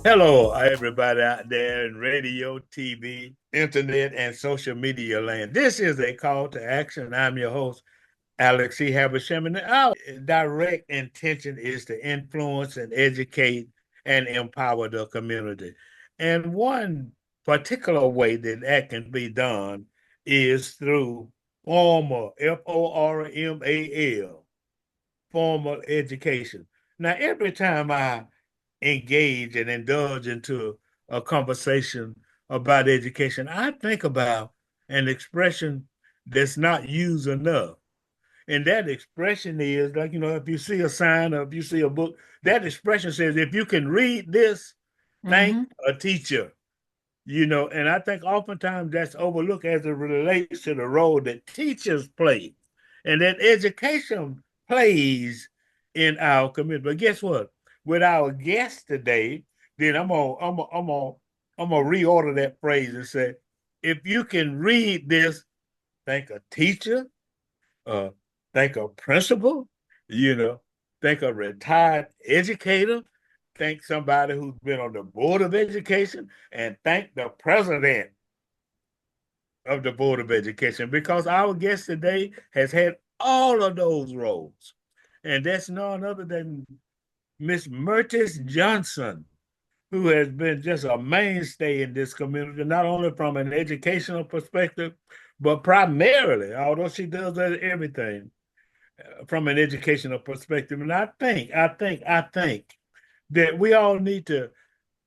Hello, everybody out there in radio, TV, internet, and social media land. This is a call to action. I'm your host, Alex C. Habersham, and our direct intention is to influence and educate and empower the community. And one particular way that that can be done is through formal, FORMAL, formal education. Now, every time I engage and indulge into a conversation about education, I think about an expression that's not used enough. And that expression is like, if you see a sign or if you see a book, that expression says, if you can read this, thank Hmm. a teacher. And I think oftentimes that's overlooked as it relates to the role that teachers play and that education plays in our community. But guess what? With our guest today, then I'm gonna reorder that phrase and say, if you can read this, thank a teacher, uh, thank a principal, you know, thank a retired educator, thank somebody who's been on the board of education, and thank the president of the board of education because our guest today has had all of those roles. And that's none other than Miss Myrtice Johnson, who has been just a mainstay in this community, not only from an educational perspective, but primarily, although she does everything from an educational perspective. And I think that we all need to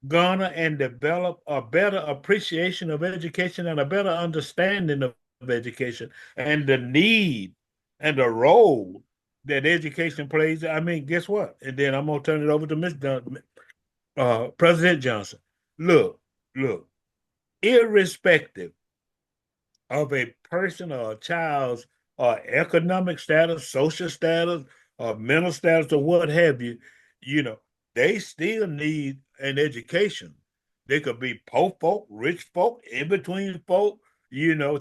garner and develop a better appreciation of education and a better understanding of education and the need and the role that education plays. I mean, guess what? And then I'm gonna turn it over to President Johnson. Look, look, irrespective of a person or a child's economic status, social status, or mental status, or what have you, you know, they still need an education. They could be poor folk, rich folk, in between folk,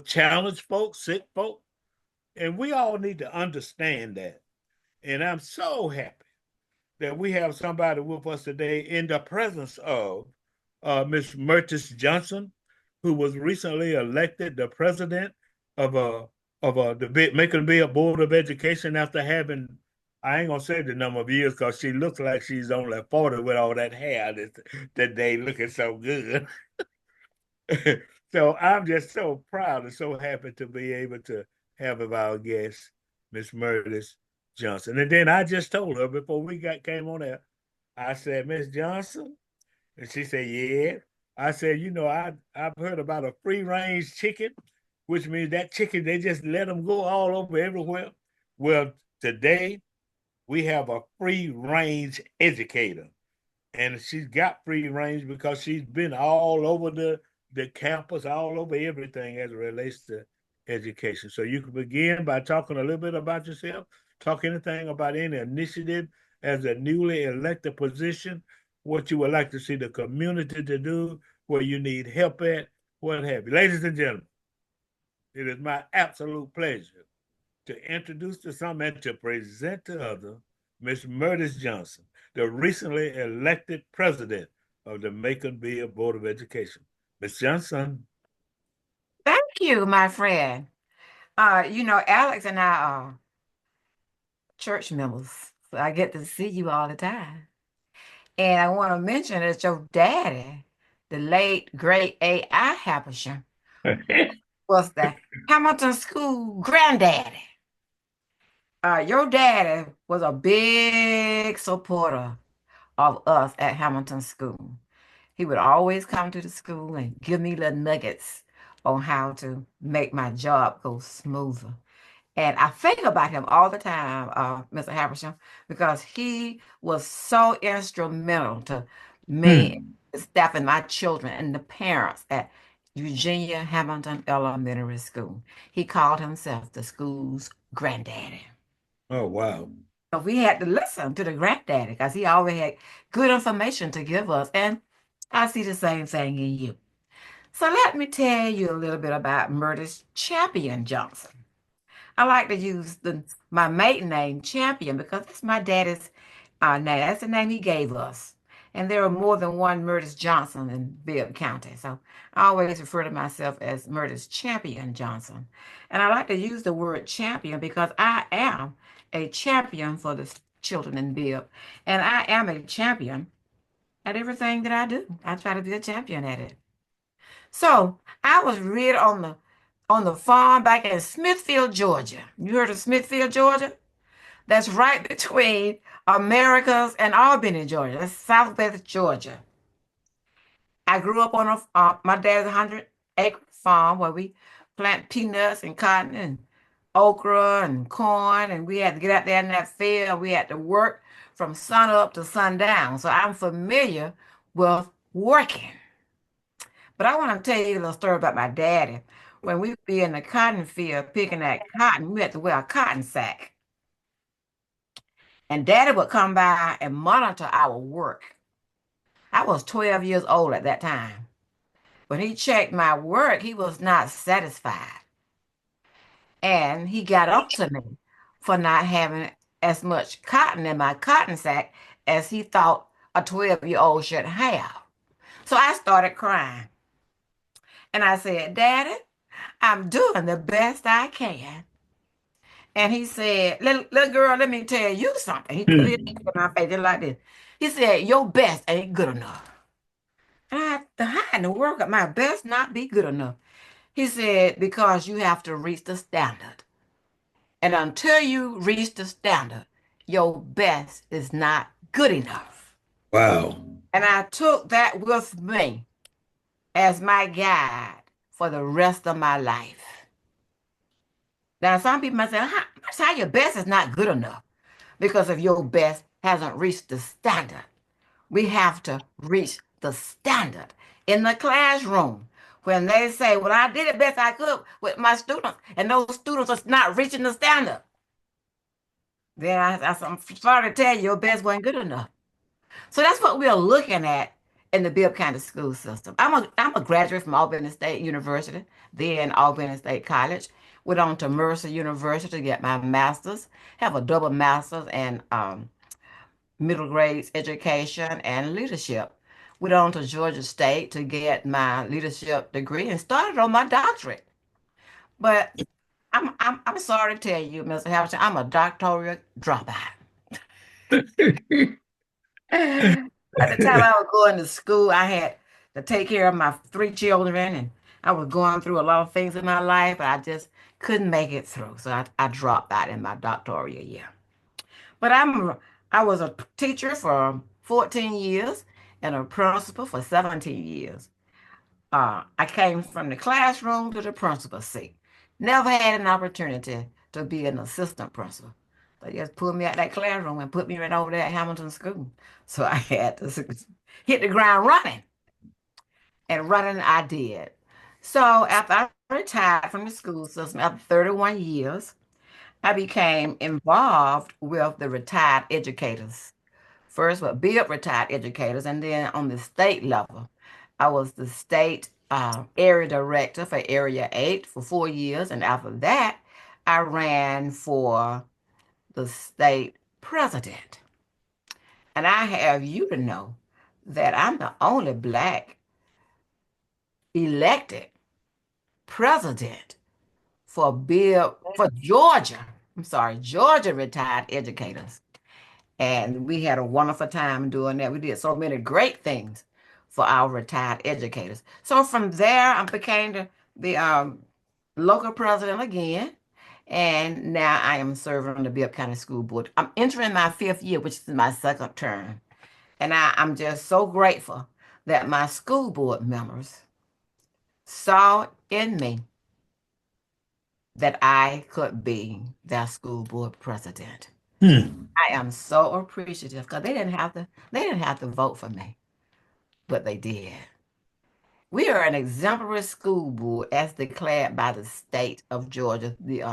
challenged folk, sick folk. And we all need to understand that. And I'm so happy that we have somebody with us today in the presence of Ms. Myrtice Johnson, who was recently elected the president of the Macon Bibb Board of Education after having, I ain't gonna say the number of years because she looks like she's only 40 with all that hair that they looking so good. So I'm just so proud and so happy to be able to have of our guest, Miss Myrtice Johnson. And then I just told her before we came on there, I said, Miss Johnson, and she said, yeah. I said, I've heard about a free range chicken, which means that chicken they just let them go all over everywhere. Well, today we have a free range educator, and she's got free range because she's been all over the campus, all over everything as it relates to education. So you can begin by talking a little bit about yourself, talk anything about any initiative as a newly elected position, what you would like to see the community to do, where you need help at, what have you. Ladies and gentlemen, it is my absolute pleasure to introduce to some and to present to others Ms. Myrtice Johnson, the recently elected president of the Macon Bibb Board of Education. Ms. Johnson. Thank you, my friend. Alex and I are church members, so I get to see you all the time. And I want to mention that your daddy, the late great A.I. Habersham, was the Hamilton School granddaddy. Your daddy was a big supporter of us at Hamilton School. He would always come to the school and give me little nuggets on how to make my job go smoother. And I think about him all the time, Mr. Habersham, because he was so instrumental to me, Hmm. the staff, and my children and the parents at Eugenia Hamilton Elementary School. He called himself the school's granddaddy. Oh, wow. So we had to listen to the granddaddy because he always had good information to give us. And I see the same thing in you. So let me tell you a little bit about Murder's Champion Johnson. I like to use my maiden name, Champion, because that's my daddy's name. That's the name he gave us. And there are more than one Myrtice Johnson in Bibb County. So I always refer to myself as Myrtice Champion Johnson. And I like to use the word champion because I am a champion for the children in Bibb. And I am a champion at everything that I do. I try to be a champion at it. So I was reared on the farm back in Smithfield, Georgia. You heard of Smithfield, Georgia? That's right between Americas and Albany, Georgia. That's Southwest Georgia. I grew up on my dad's 100-acre farm where we plant peanuts and cotton and okra and corn, and we had to get out there in that field. We had to work from sun up to sundown. So I'm familiar with working. But I want to tell you a little story about my daddy. When we would be in the cotton field picking that cotton, we had to wear a cotton sack. And daddy would come by and monitor our work. I was 12 years old at that time. When he checked my work, he was not satisfied. And he got on to me for not having as much cotton in my cotton sack as he thought a 12-year-old should have. So I started crying. And I said, Daddy, I'm doing the best I can. And he said, little girl, let me tell you something. He put his hand Hmm. in my face just like this. He said, your best ain't good enough. And how in the world could my best not be good enough? He said, because you have to reach the standard. And until you reach the standard, your best is not good enough. Wow. And I took that with me as my guide for the rest of my life. Now, some people might say, how your best is not good enough because if your best hasn't reached the standard. We have to reach the standard in the classroom. When they say, well, I did the best I could with my students, and those students are not reaching the standard, then I'm sorry to tell you, your best wasn't good enough. So that's what we're looking at in the Bibb County school system. I'm a graduate from Albany State University, then Albany State College. Went on to Mercer University to get my master's, have a double master's in middle grades education and leadership. Went on to Georgia State to get my leadership degree and started on my doctorate. But I'm sorry to tell you, Mr. Hamilton, I'm a doctoral dropout. At the time I was going to school, I had to take care of my three children, and I was going through a lot of things in my life, but I just couldn't make it through. So I dropped out in my doctoral year. But I was a teacher for 14 years and a principal for 17 years. I came from the classroom to the principal seat. Never had an opportunity to be an assistant principal. They just pulled me out that classroom and put me right over there at Hamilton School. So I had to hit the ground running, and running I did. So after I retired from the school system after 31 years, I became involved with the retired educators. First with Bibb retired educators, and then on the state level, I was the state area director for Area 8 for 4 years. And after that, I ran for the state president. And I have you to know that I'm the only Black elected president for Bibb, for Georgia. I'm sorry, Georgia retired educators. And we had a wonderful time doing that. We did so many great things for our retired educators. So from there, I became the local president again. And now I am serving on the Bibb County School Board. I'm entering my fifth year, which is my second term. And I'm just so grateful that my school board members saw in me that I could be their school board president. Hmm. I am so appreciative because they didn't have to vote for me, but they did. We are an exemplary school board as declared by the state of Georgia, the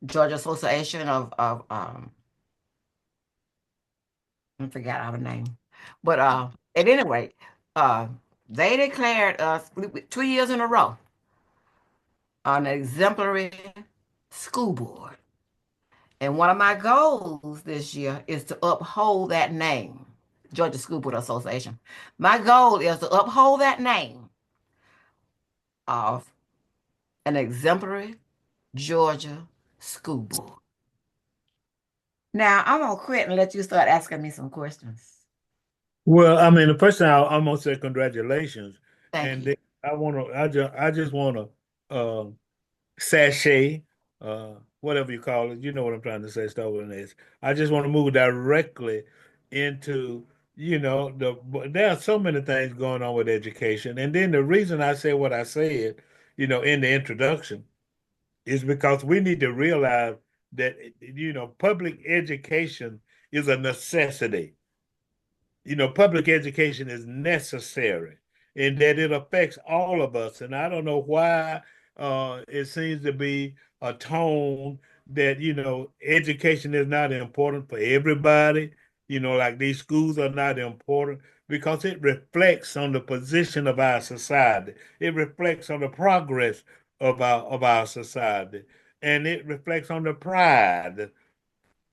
Georgia Association of I forgot our name. But at any rate, uh they declared us 2 years in a row an exemplary school board. And one of my goals this year is to uphold that name, Georgia School Board Association. My goal is to uphold that name of an exemplary Georgia school board. Now, I'm going to quit and let you start asking me some questions. Well, I mean, the first thing I'm gonna say congratulations, Thank and you. then I just wanna sashay, whatever you call it. You know what I'm trying to say, start with this. I just want to move directly into, there are so many things going on with education. And then the reason I say what I said, in the introduction is because we need to realize that, public education is a necessity. Public education is necessary and that it affects all of us. And I don't know why it seems to be a tone that, education is not important for everybody. Like these schools are not important because it reflects on the position of our society. It reflects on the progress of our society. And it reflects on the pride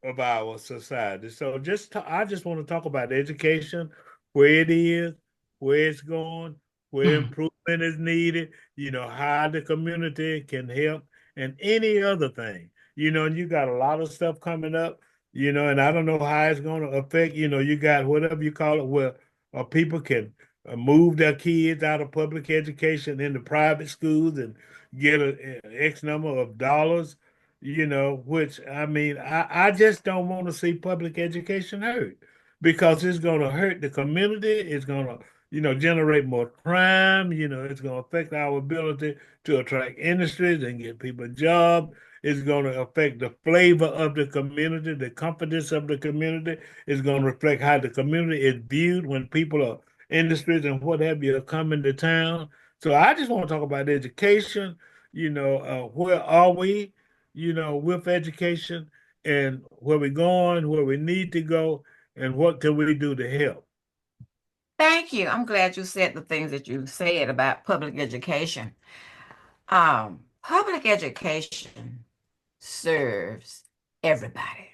of our society. So I just want to talk about education, where it is, where it's going, where Mm. improvement is needed, how the community can help, and any other thing. And you got a lot of stuff coming up, and I don't know how it's going to affect, you got whatever you call it, where people can move their kids out of public education into private schools and get an X number of dollars, which I mean, I just don't want to see public education hurt because it's going to hurt the community. It's going to, generate more crime. It's going to affect our ability to attract industries and get people jobs. It's going to affect the flavor of the community, the confidence of the community. It's going to reflect how the community is viewed when people are industries and what have you are coming to town. So I just want to talk about education. Where are we? With education and where we're going, where we need to go, and what can we do to help. Thank you. I'm glad you said the things that you said about public education. Public education serves everybody.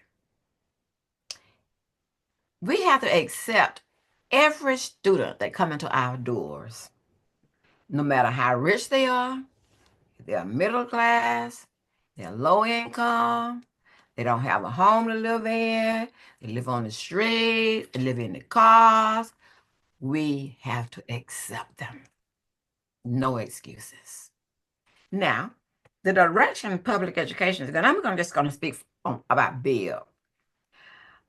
We have to accept every student that come into our doors, no matter how rich they are, if they're middle class, they're low income, they don't have a home to live in, they live on the street, they live in the cars. We have to accept them. No excuses. Now, the direction of public education is, and just going to speak about Bibb.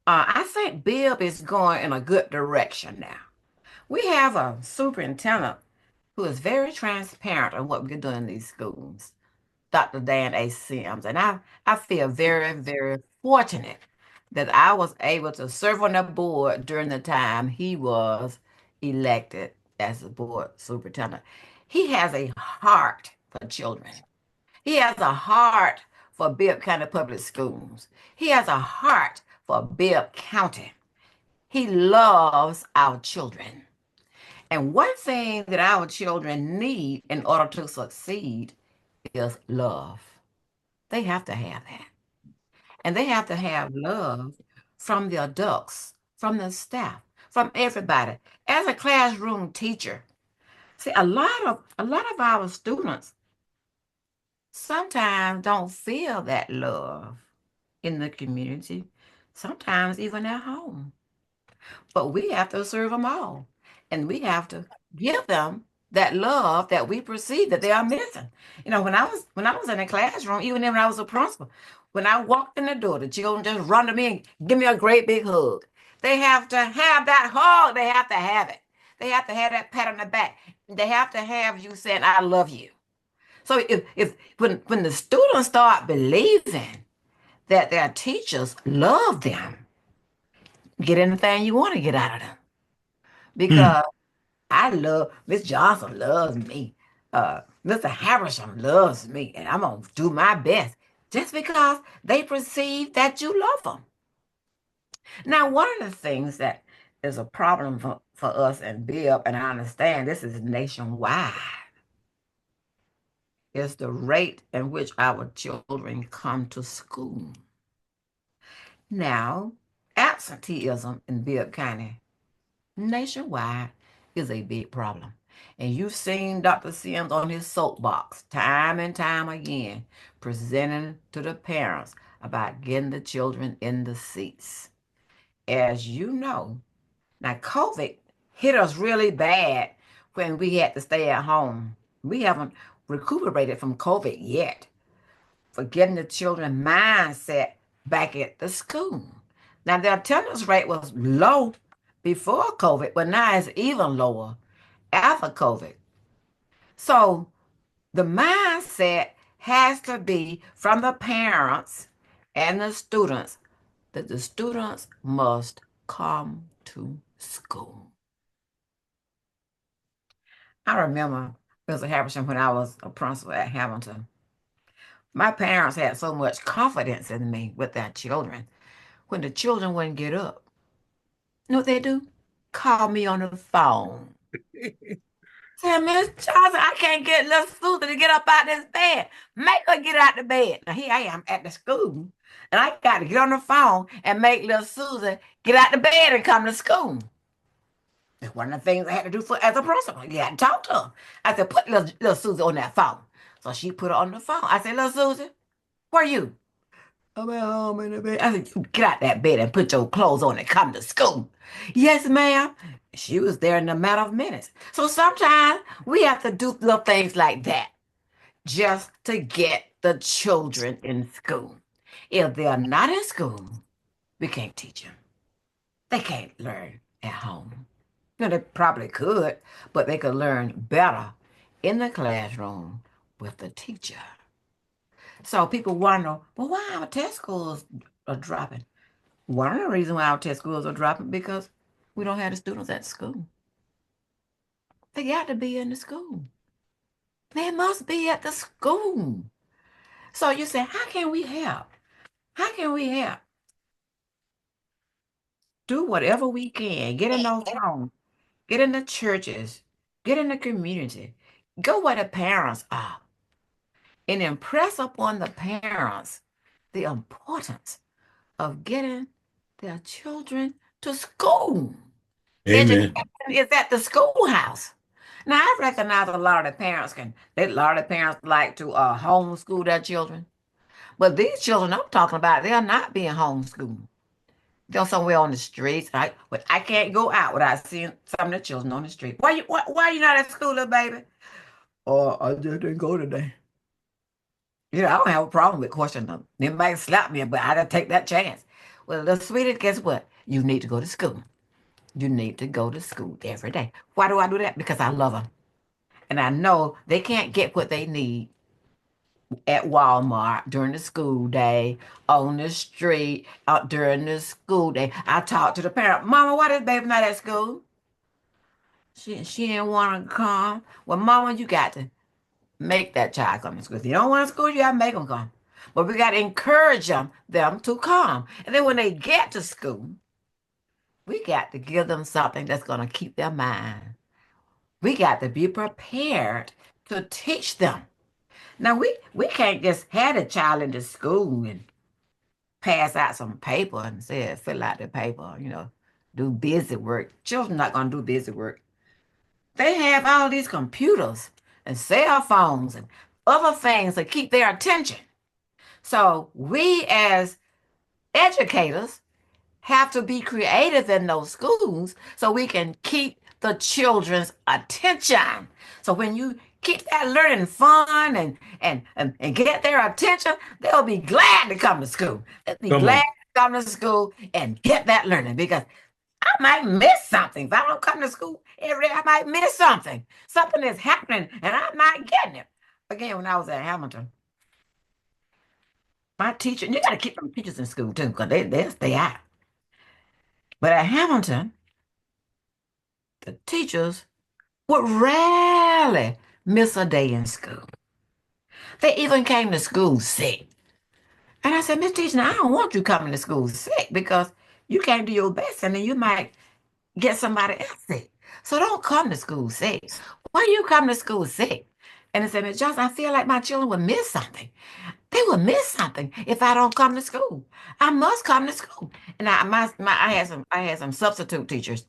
I think Bibb is going in a good direction now. We have a superintendent who is very transparent on what we're doing in these schools, Dr. Dan A. Sims. And I feel very, very fortunate that I was able to serve on the board during the time he was elected as the board superintendent. He has a heart for children. He has a heart for Bibb County Public Schools. He has a heart for Bibb County. He loves our children. And one thing that our children need in order to succeed is love. They have to have that. And they have to have love from the adults, from the staff, from everybody. As a classroom teacher, see, a lot of our students sometimes don't feel that love in the community, sometimes even at home. But we have to serve them all. And we have to give them that love that we perceive that they are missing. When I was in the classroom, even when I was a principal, when I walked in the door, the children just run to me and give me a great big hug. They have to have that hug. They have to have it. They have to have that pat on the back. They have to have you saying, I love you. So if when the students start believing that their teachers love them, get anything you want to get out of them. Hmm. Because I love Miss Johnson loves me. Mr. Harrison loves me, and I'm gonna do my best just because they perceive that you love them. Now, one of the things that is a problem for us and Bibb, and I understand this is nationwide, is the rate in which our children come to school. Now, absenteeism in Bibb County nationwide is a big problem. And you've seen Dr. Sims on his soapbox time and time again, presenting to the parents about getting the children in the seats. As you know, now COVID hit us really bad when we had to stay at home. We haven't recuperated from COVID yet for getting the children mindset back at the school. Now the attendance rate was low before COVID, but now it's even lower after COVID. So the mindset has to be from the parents and the students that the students must come to school. I remember Mr. Haversham when I was a principal at Hamilton. My parents had so much confidence in me with their children. When the children wouldn't get up, you know what they do? Call me on the phone. Say, Miss Johnson, I can't get little Susan to get up out this bed. Make her get out the bed. Now here I am at the school, and I got to get on the phone and make little Susan get out the bed and come to school. It's one of the things I had to do for as a principal. You had to talk to her. I said, put little Susan on that phone. So she put her on the phone. I said, little Susan, where are you? I'm at home in the bed. I said, "You get out that bed and put your clothes on and come to school." Yes, ma'am. She was there in a matter of minutes. So sometimes we have to do little things like that just to get the children in school. If they're not in school, we can't teach them. They can't learn at home. You know, they probably could, but they could learn better in the classroom with the teacher. So people wonder, well, why our test scores are dropping? One of the reasons why our test scores are dropping because we don't have the students at school. They got to be in the school. They must be at the school. So you say, how can we help? How can we help? Do whatever we can. Get in those homes. Get in the churches. Get in the community. Go where the parents are and impress upon the parents the importance of getting their children to school. Education Amen. is at the schoolhouse. Now, I recognize a lot of parents like to homeschool their children. But these children I'm talking about, they're not being homeschooled. They're somewhere on the streets. But I can't go out without seeing some of the children on the street. Why you not at school, little baby? Oh, I just didn't go today. You know, I don't have a problem with questioning them. They might slap me, but I don't take that chance. Well, little sweetie, guess what? You need to go to school. You need to go to school every day. Why do I do that? Because I love them. And I know they can't get what they need at Walmart during the school day, on the street, out during the school day. I talk to the parent, Mama, why this baby not at school? She didn't want to come. Well, Mama, you got to make that child come to school. If you don't want to school, you got to make them come. But we got to encourage them to come. And then when they get to school, we got to give them something that's going to keep their mind. We got to be prepared to teach them. Now we can't just have a child into school and pass out some paper and say fill out the paper, do busy work. Children not gonna do busy work. They have all these computers and cell phones and other things that keep their attention. So we as educators have to be creative in those schools so we can keep the children's attention. So when you keep that learning fun and get their attention, they'll be glad to come to school. They'll be Come glad on. to come to school and get that learning because I might miss something. If I don't come to school every day, I might miss something. Something is happening and I'm not getting it. Again, when I was at Hamilton, my teacher, you got to keep them teachers in school too because they'll stay out. But at Hamilton, the teachers would rarely miss a day in school. They even came to school sick. And I said, Miss Teacher, I don't want you coming to school sick because you can't do your best and then you might get somebody else sick. So don't come to school sick. Why you come to school sick? And I said, Miss Johnson, I feel like my children would miss something. They will miss something if I don't come to school. I must come to school. And I had some substitute teachers,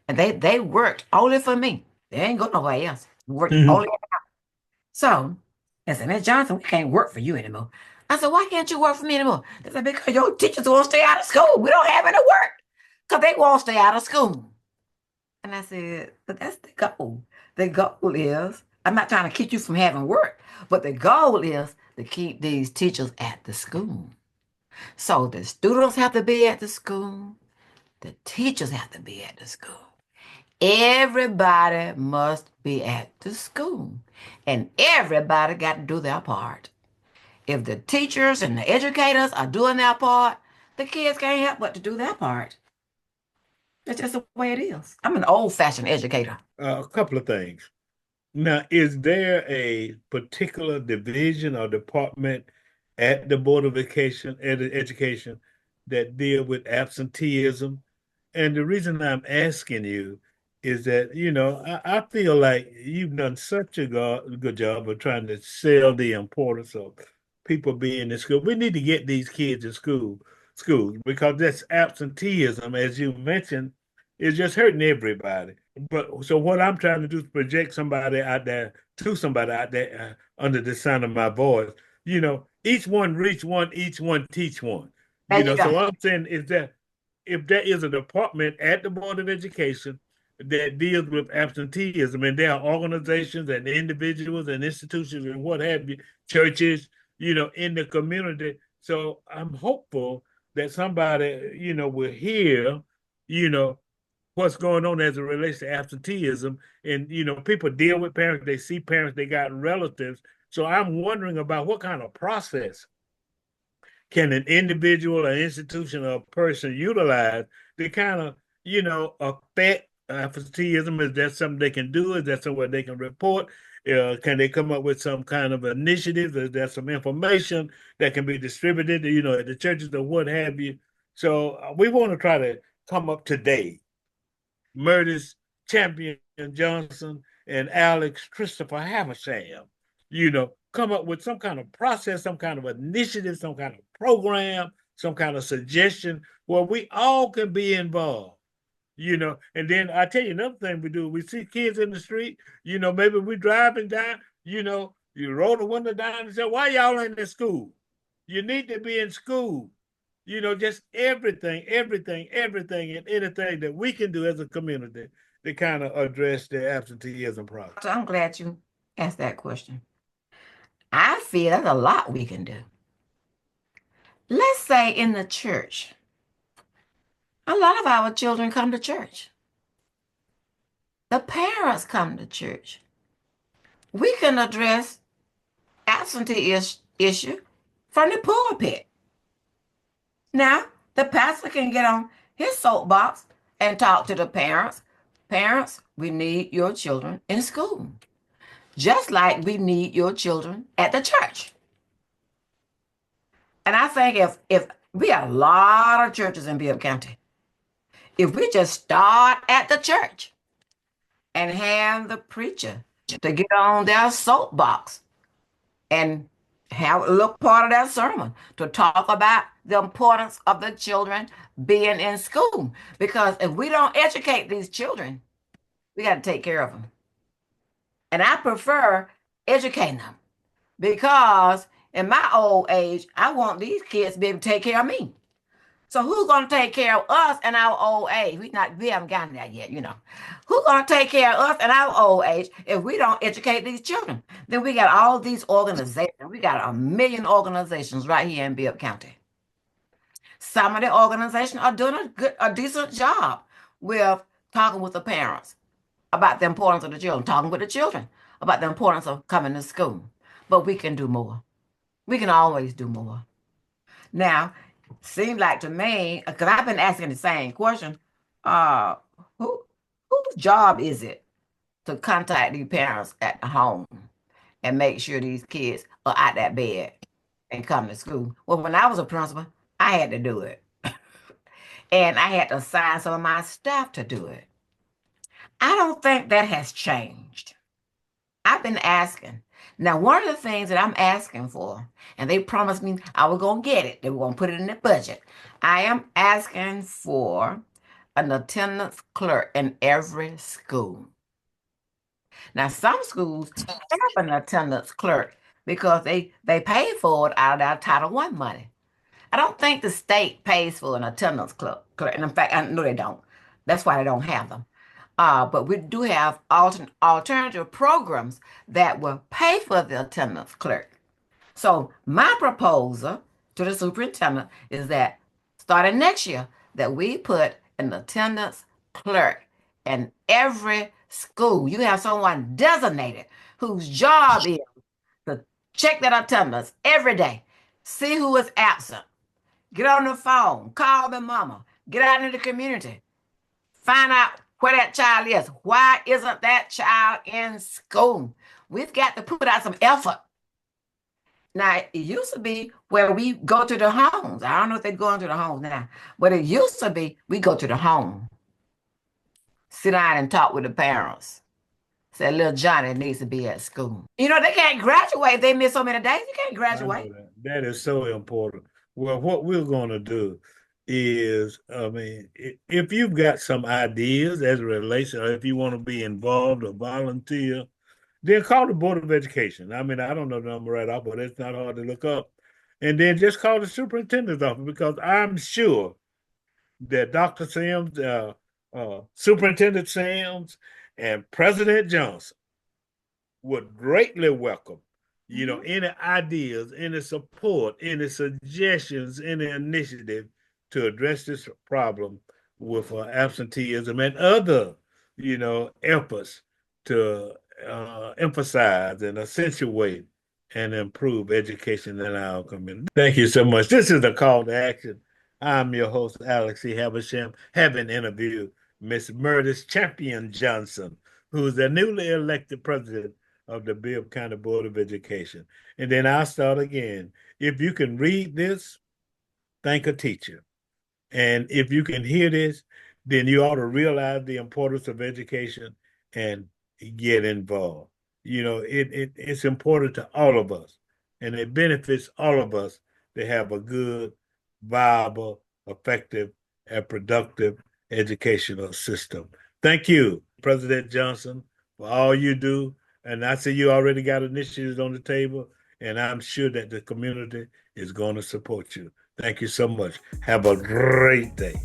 And they worked only for me. They ain't go nowhere else. Worked Mhm. only. So I said, Miss Johnson, we can't work for you anymore. I said, why can't you work for me anymore? They said, because your teachers won't stay out of school. We don't have any work. Because they won't stay out of school. And I said, but that's the goal. The goal is, I'm not trying to keep you from having work, but the goal is to keep these teachers at the school. So the students have to be at the school. The teachers have to be at the school. Everybody must be at the school. And everybody got to do their part. If the teachers and the educators are doing their part, the kids can't help but to do their part. That's just the way it is. I'm an old-fashioned educator. A couple of things. Now, is there a particular division or department at the Board of Education that deal with absenteeism? And the reason I'm asking you is that, I feel like you've done such a good job of trying to sell the importance of people being in school. We need to get these kids in schools because this absenteeism, as you mentioned, is just hurting everybody. But so what I'm trying to do is project somebody out there to somebody out there under the sound of my voice. Each one reach one, each one teach one. There you go. So what I'm saying is that if there is a department at the Board of Education that deals with absenteeism, and there are organizations and individuals and institutions and what have you, churches, in the community. So I'm hopeful that somebody, will hear, you know, what's going on as it relates to absenteeism. And, people deal with parents, they see parents, they got relatives. So I'm wondering about what kind of process can an individual, an institution, or a person utilize to kind of, affect absenteeism? Is that something they can do? Is that somewhere they can report? Can they come up with some kind of initiative? Is there some information that can be distributed, at the churches or what have you? So we want to try to come up today. Myrtice Champion Johnson and Alex Christopher Hamersham, come up with some kind of process, some kind of initiative, some kind of program, some kind of suggestion where we all can be involved. And then I tell you another thing we do. We see kids in the street, maybe we driving down, you roll the window down and say, why y'all ain't in school? You need to be in school. Just everything, and anything that we can do as a community to kind of address the absenteeism problem. So I'm glad you asked that question. I feel there's a lot we can do. Let's say in the church, a lot of our children come to church. The parents come to church. We can address absentee issue from the pulpit. Now, the pastor can get on his soapbox and talk to the parents. Parents, we need your children in school, just like we need your children at the church. And I think if we have a lot of churches in Bibb County, if we just start at the church and have the preacher to get on their soapbox and have a little part of that sermon to talk about the importance of the children being in school. Because if we don't educate these children, we got to take care of them. And I prefer educating them because in my old age, I want these kids to be able to take care of me. So who's going to take care of us in our old age? We haven't gotten there yet, Who's going to take care of us in our old age if we don't educate these children? Then we got all these organizations. We got a million organizations right here in Bibb County. Some of the organizations are doing a decent job with talking with the parents about the importance of the children, talking with the children about the importance of coming to school. But we can do more. We can always do more. Now, seems like to me, because I've been asking the same question, uh, who whose job is it to contact these parents at the home and make sure these kids are out that bed and come to school? Well, when I was a principal, I had to do it. And I had to assign some of my staff to do it. I don't think that has changed. I've been asking. Now, one of the things that I'm asking for, and they promised me I was going to get it, they were going to put it in the budget. I am asking for an attendance clerk in every school. Now, some schools have an attendance clerk because they pay for it out of their Title I money. I don't think the state pays for an attendance clerk. And in fact, I know they don't. That's why they don't have them. But we do have alternative programs that will pay for the attendance clerk. So my proposal to the superintendent is that starting next year, that we put an attendance clerk in every school. You have someone designated whose job is to check that attendance every day, see who is absent, get on the phone, call the mama, get out into the community, find out where that child is. Why isn't that child in school? We've got to put out some effort. Now, it used to be where we go to the homes. I don't know if they're going to the homes now, but it used to be we go to the home, sit down and talk with the parents. Say, little Johnny needs to be at school. You know, they can't graduate if they miss so many days. You can't graduate. That is so important. Well, what we're going to do is, I mean, if you've got some ideas as it relates, or if you want to be involved or volunteer, then call the Board of Education. I mean, I don't know the number right off, but it's not hard to look up. And then just call the superintendent's office, because I'm sure that Dr. Sims, Superintendent Sims, and President Johnson would greatly welcome, any ideas, any support, any suggestions, any initiative to address this problem with absenteeism and other, efforts to emphasize and accentuate and improve education in our community. Thank you so much. This is the call to action. I'm your host, Alex E. Havisham, having interviewed Miss Myrtice Champion Johnson, who is the newly elected president of the Bibb County Board of Education. And then I'll start again. If you can read this, thank a teacher. And if you can hear this, then you ought to realize the importance of education and get involved. It's important to all of us, and it benefits all of us to have a good, viable, effective, and productive educational system. Thank you, President Johnson, for all you do. And I see you already got initiatives on the table, and I'm sure that the community is going to support you. Thank you so much. Have a great day.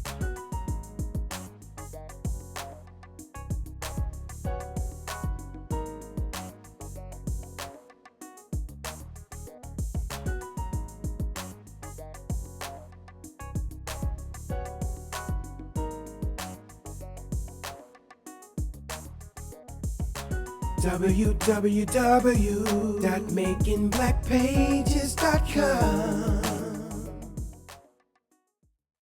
www.makingblackpages.com